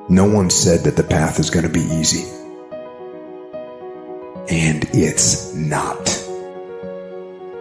No one said that the path is going to be easy. And it's not.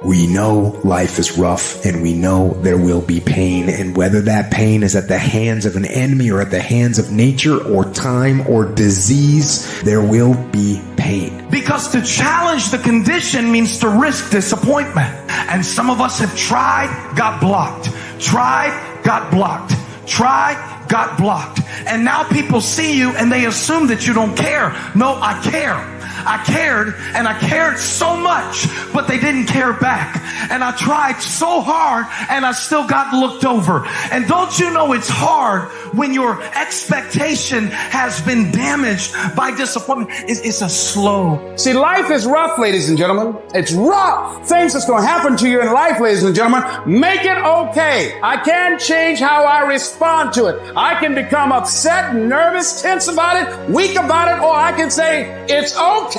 We know life is rough, and we know there will be pain, and whether that pain is at the hands of an enemy or at the hands of nature or time or disease, there will be pain. Because to challenge the condition means to risk disappointment. And some of us have tried, got blocked. Tried, got blocked. Tried, got blocked. And now people see you and they assume that you don't care. No, I care. I cared, and I cared so much, but they didn't care back. And I tried so hard, and I still got looked over. And don't you know it's hard when your expectation has been damaged by disappointment? It's a slow. See, life is rough, ladies and gentlemen. It's rough. Things that's going to happen to you in life, ladies and gentlemen, make it okay. I can't change how I respond to it. I can become upset, nervous, tense about it, weak about it, or I can say, it's okay.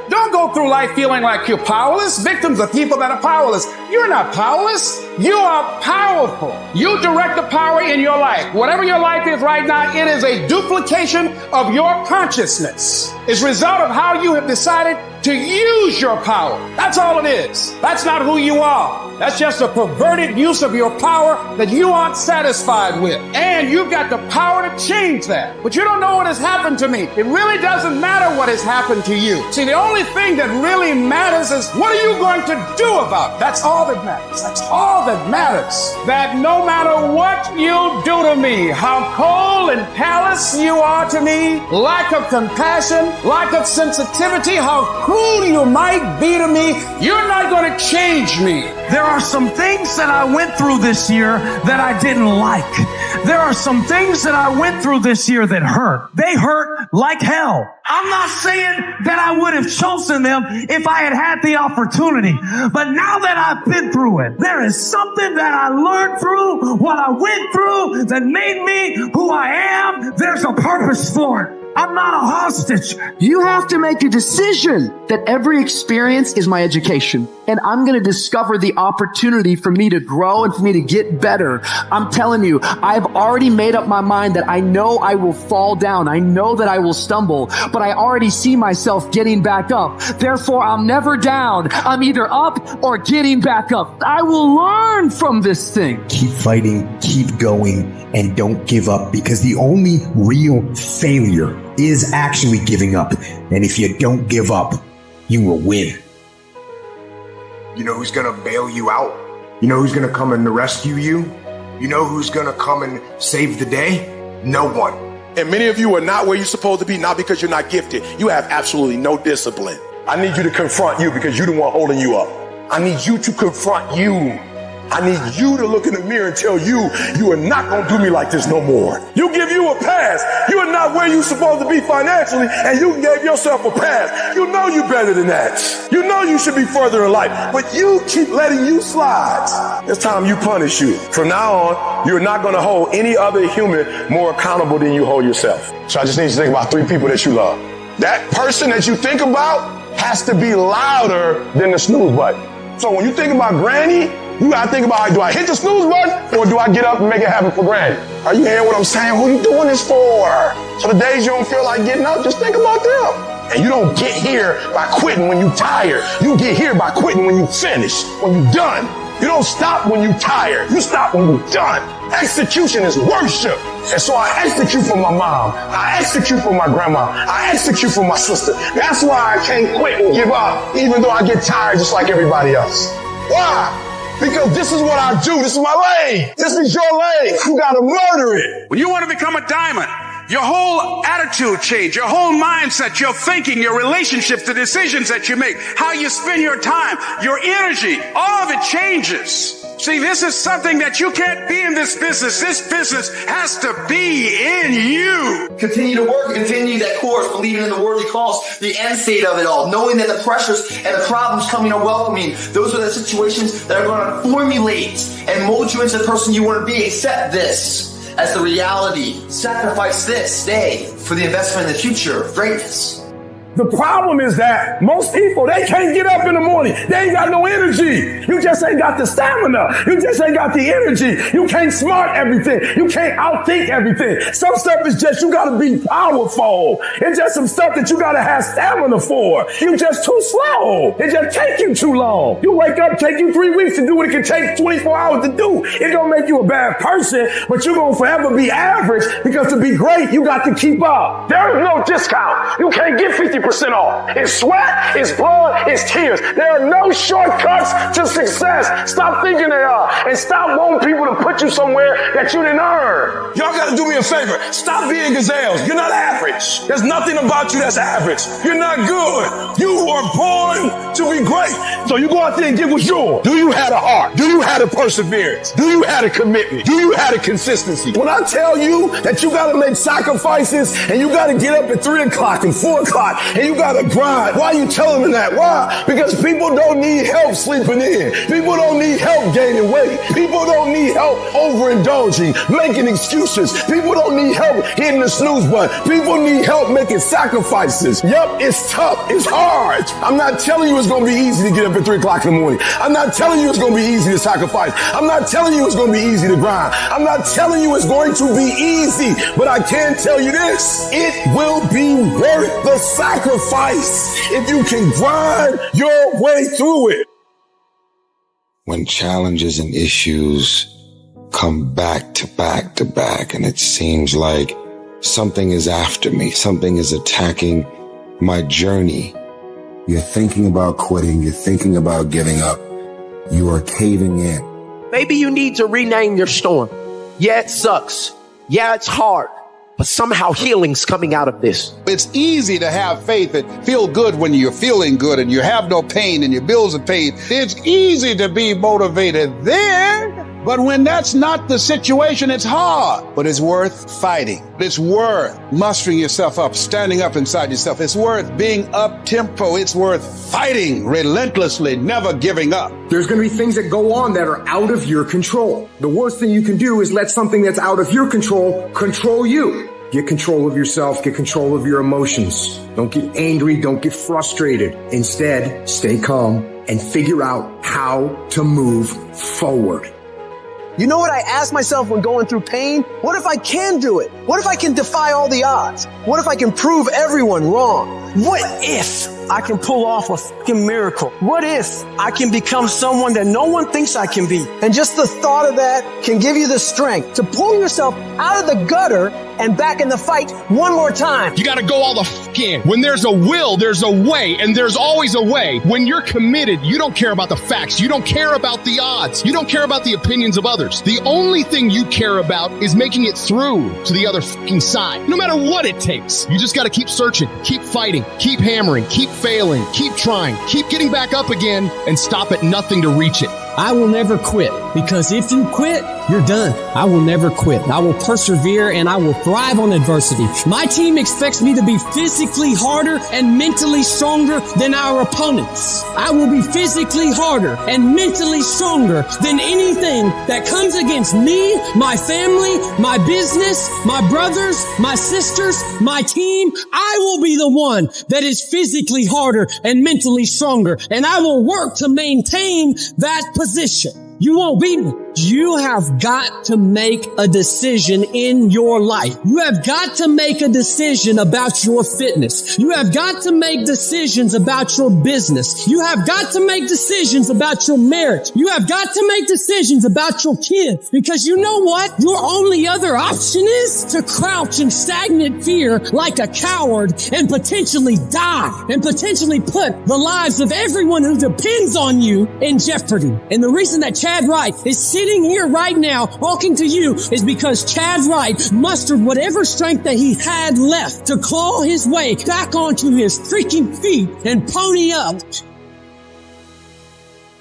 Don't go through life feeling like you're powerless. Victims are people that are powerless. You're not powerless. You are powerful. You direct the power in your life. Whatever your life is right now, it is a duplication of your consciousness. It's a result of how you have decided to use your power. That's all it is. That's not who you are. That's just a perverted use of your power that you aren't satisfied with. And you've got the power to change that. But you don't know what has happened to me. It really doesn't matter what has happened to you. See, the only thing that really matters is what are you going to do about it? That's all that matters. That's all that matters. That no matter what you do to me, how cold and callous you are to me, lack of compassion, lack of sensitivity, how cruel you might be to me, you're not going to change me. There are some things that I went through this year that I didn't like. There are some things that I went through this year that hurt. They hurt like hell. I'm not saying that I would have chosen them if I had had the opportunity. But now that I've been through it, there is something that I learned through what I went through that made me who I am. There's a purpose for it. I'm not a hostage. You have to make a decision that every experience is my education. And I'm going to discover the opportunity for me to grow and for me to get better. I'm telling you, I've already made up my mind that I know I will fall down. I know that I will stumble, but I already see myself getting back up. Therefore, I'm never down. I'm either up or getting back up. I will learn from this thing. Keep fighting, keep going, and don't give up, because the only real failure is actually giving up. And if you don't give up, you will win. You know who's gonna bail you out? You know who's gonna come and rescue you? You know who's gonna come and save the day? No one. And many of you are not where you're supposed to be, not because you're not gifted. You have absolutely no discipline. I need you to confront you because you're the one holding you up. I need you to confront you. I need you to look in the mirror and tell you, you are not going to do me like this no more. You give you a pass. You are not where you're supposed to be financially, and you gave yourself a pass. You know you're better than that. You know you should be further in life, but you keep letting you slide. It's time you punish you. From now on, you're not going to hold any other human more accountable than you hold yourself. So I just need you to think about 3 people that you love. That person that you think about has to be louder than the snooze button. So when you think about Granny, you gotta think about, do I hit the snooze button or do I get up and make it happen for Granny? Are you hearing what I'm saying? Who are you doing this for? So the days you don't feel like getting up, just think about them. And you don't get here by quitting when you're tired. You get here by quitting when you finish, when you're done. You don't stop when you're tired. You stop when you're done. Execution is worship. And so I execute for my mom. I execute for my grandma. I execute for my sister. That's why I can't quit and give up, even though I get tired just like everybody else. Why? Because this is what I do. This is my lane. This is your lane. You gotta murder it. When you want to become a diamond, your whole attitude change, your whole mindset, your thinking, your relationships, the decisions that you make, how you spend your time, your energy, all of it changes. See, this is something that you can't be in this business. This business has to be in you. Continue to work, continue that course, believing in the worthy cause, the end state of it all, knowing that the pressures and the problems coming are welcoming. Those are the situations that are going to formulate and mold you into the person you want to be. Accept this as the reality. Sacrifice this day for the investment in the future of greatness. The problem is that most people, they can't get up in the morning. They ain't got no energy. You just ain't got the stamina. You just ain't got the energy. You can't smart everything. You can't outthink everything. Some stuff is just, you gotta be powerful. It's just some stuff that you gotta have stamina for. You just too slow. It just take you too long. You wake up, take you 3 weeks to do what it can take 24 hours to do. It don't make you a bad person, but you're gonna forever be average, because to be great, you got to keep up. There is no discount. You can't get 50% off. It's sweat, it's blood, it's tears. There are no shortcuts to success. Stop thinking they are, and stop wanting people to put you somewhere that you didn't earn. Y'all gotta do me a favor. Stop being gazelles. You're not average. There's nothing about you that's average. You're not good. You are born to be great. So you go out there and get what's yours. Do you have a heart? Do you have a perseverance? Do you have a commitment? Do you have a consistency? When I tell you that you gotta make sacrifices, and you gotta get up at 3 o'clock and 4 o'clock, and you gotta grind. Why are you telling them that? Why? Because people don't need help sleeping in. People don't need help gaining weight. People don't need help overindulging, making excuses. People don't need help hitting the snooze button. People need help making sacrifices. Yep, it's tough. It's hard. I'm not telling you it's gonna be easy to get up at 3 o'clock in the morning. I'm not telling you it's gonna be easy to sacrifice. I'm not telling you it's gonna be easy to grind. I'm not telling you it's going to be easy, but I can tell you this: it will be worth the sacrifice if you can grind your way through it. When challenges and issues come back to back to back, and it seems like something is after me, something is attacking my journey. You're thinking about quitting. You're thinking about giving up. You are caving in. Maybe you need to rename your storm. Yeah, it sucks. Yeah, it's hard. But somehow healing's coming out of this. It's easy to have faith and feel good when you're feeling good and you have no pain and your bills are paid. It's easy to be motivated there. But when that's not the situation, it's hard. But it's worth fighting. It's worth mustering yourself up, standing up inside yourself. It's worth being up-tempo. It's worth fighting relentlessly, never giving up. There's going to be things that go on that are out of your control. The worst thing you can do is let something that's out of your control you. Get control of yourself. Get control of your emotions. Don't get angry. Don't get frustrated. Instead, stay calm and figure out how to move forward. You know what I ask myself when going through pain? What if I can do it? What if I can defy all the odds? What if I can prove everyone wrong? What if I can pull off a fucking miracle? What if I can become someone that no one thinks I can be? And just the thought of that can give you the strength to pull yourself out of the gutter and back in the fight one more time. You gotta go all the fuck in. When there's a will, there's a way, and there's always a way. When you're committed, you don't care about the facts. You don't care about the odds. You don't care about the opinions of others. The only thing you care about is making it through to the other fucking side. No matter what it takes. You just gotta keep searching, keep fighting, keep hammering, keep failing, keep trying, keep getting back up again, and stop at nothing to reach it. I will never quit, because if you quit, you're done. I will never quit. I will persevere and I will thrive on adversity. My team expects me to be physically harder and mentally stronger than our opponents. I will be physically harder and mentally stronger than anything that comes against me, my family, my business, my brothers, my sisters, my team. I will be the one that is physically harder and mentally stronger, and I will work to maintain that position. You won't beat me. You have got to make a decision in your life. You have got to make a decision about your fitness. You have got to make decisions about your business. You have got to make decisions about your marriage. You have got to make decisions about your kids, because you know what? Your only other option is to crouch in stagnant fear like a coward and potentially die and potentially put the lives of everyone who depends on you in jeopardy. And the reason that Chad Wright is sitting here right now talking to you is because Chad Wright mustered whatever strength that he had left to claw his way back onto his freaking feet and pony up.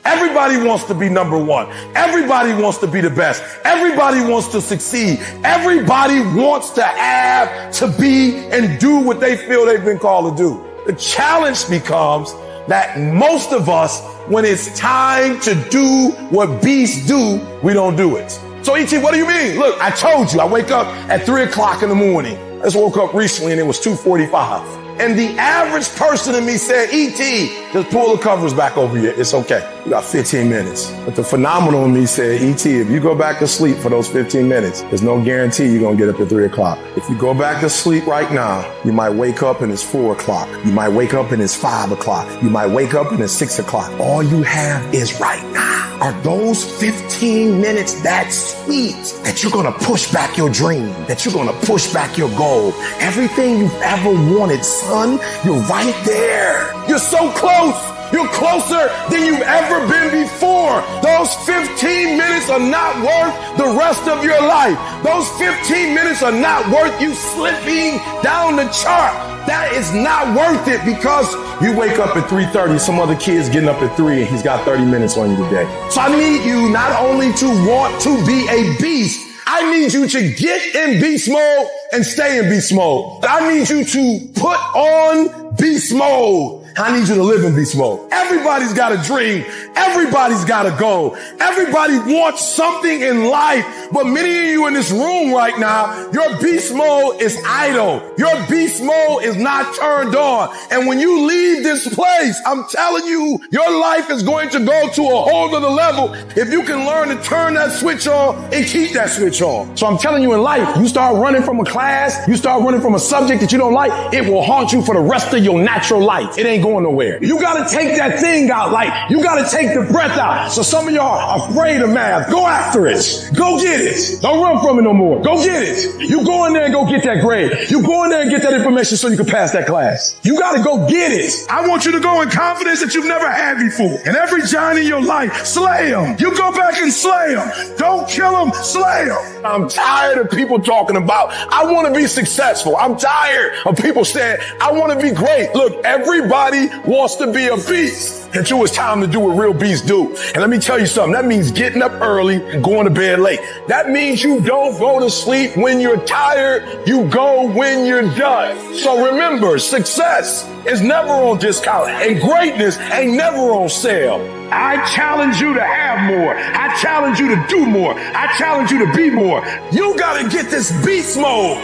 Everybody wants to be number one. Everybody wants to be the best. Everybody wants to succeed. Everybody wants to have, to be, and do what they feel they've been called to do. The challenge becomes that most of us, when it's time to do what beasts do, we don't do it. So E.T., what do you mean? Look, I told you, I wake up at 3 o'clock in the morning. I just woke up recently and it was 2:45. And the average person in me said, E.T., just pull the covers back over you. It's okay. You got 15 minutes. But the phenomenal in me said, E.T., if you go back to sleep for those 15 minutes, there's no guarantee you're going to get up at 3 o'clock. If you go back to sleep right now, you might wake up and it's 4 o'clock. You might wake up and it's 5 o'clock. You might wake up and it's 6 o'clock. All you have is right now. Are those 15 minutes that sweet that you're going to push back your dream, that you're going to push back your goal? Everything you've ever wanted, son, you're right there. You're so close. You're closer than you've ever been before. Those 15 minutes are not worth the rest of your life. Those 15 minutes are not worth you slipping down the chart. That is not worth it because you wake up at 3:30, some other kid's getting up at 3 and he's got 30 minutes on you today. So I need you not only to want to be a beast, I need you to get in beast mode and stay in beast mode. I need you to put on beast mode. I need you to live in beast mode. Everybody's got a dream. Everybody's got a goal. Everybody wants something in life. But many of you in this room right now, your beast mode is idle. Your beast mode is not turned on. And when you leave this place, I'm telling you, your life is going to go to a whole other level if you can learn to turn that switch on and keep that switch on. So I'm telling you, in life, you start running from a class, you start running from a subject that you don't like, it will haunt you for the rest of your natural life. It ain't going nowhere. You got to take that thing out, like you got to take the breath out. So some of y'all are afraid of math. Go after it. Go get it. Don't run from it no more. Go get it. You go in there and go get that grade. You go in there and get that information so you can pass that class. You got to go get it. I want you to go in confidence that you've never had before. And every giant in your life, slay them. You go back and slay them. Don't kill them, slay them. I'm tired of people talking about, I want to be successful. I'm tired of people saying, I want to be great. Look, everybody wants to be a beast until it's time to do what real beasts do. And let me tell you something. That means getting up early and going to bed late. That means you don't go to sleep when you're tired. You go when you're done. So remember, success is never on discount and greatness ain't never on sale. I challenge you to have more. I challenge you to do more. I challenge you to be more. You got to get this beast mode.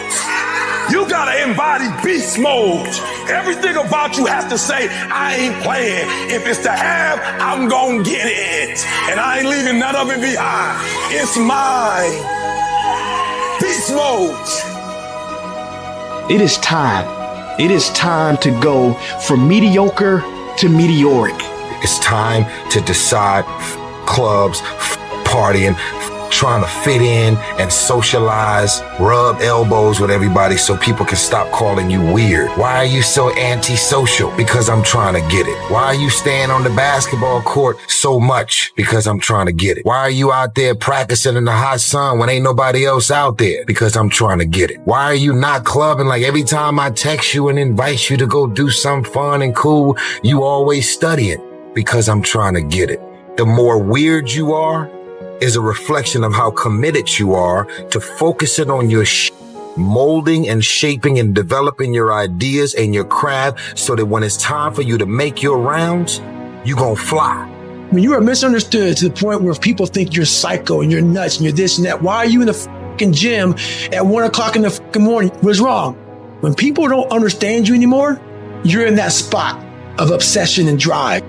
You got to embody beast mode. Everything about you has to say, I ain't playing. If it's to have, I'm going to get it. And I ain't leaving none of it behind. It's mine. Beast mode. It is time. It is time to go from mediocre to meteoric. It's time to decide clubs, partying, trying to fit in and socialize, rub elbows with everybody so people can stop calling you weird. Why are you so antisocial? Because I'm trying to get it. Why are you staying on the basketball court so much? Because I'm trying to get it. Why are you out there practicing in the hot sun when ain't nobody else out there? Because I'm trying to get it. Why are you not clubbing? Like every time I text you and invite you to go do something fun and cool, you always studying. Because I'm trying to get it. The more weird you are is a reflection of how committed you are to focusing on your molding and shaping and developing your ideas and your craft so that when it's time for you to make your rounds, you gonna fly. When you are misunderstood to the point where people think you're psycho and you're nuts and you're this and that, why are you in the fucking gym at 1 o'clock in the fucking morning? What's wrong? When people don't understand you anymore, you're in that spot of obsession and drive.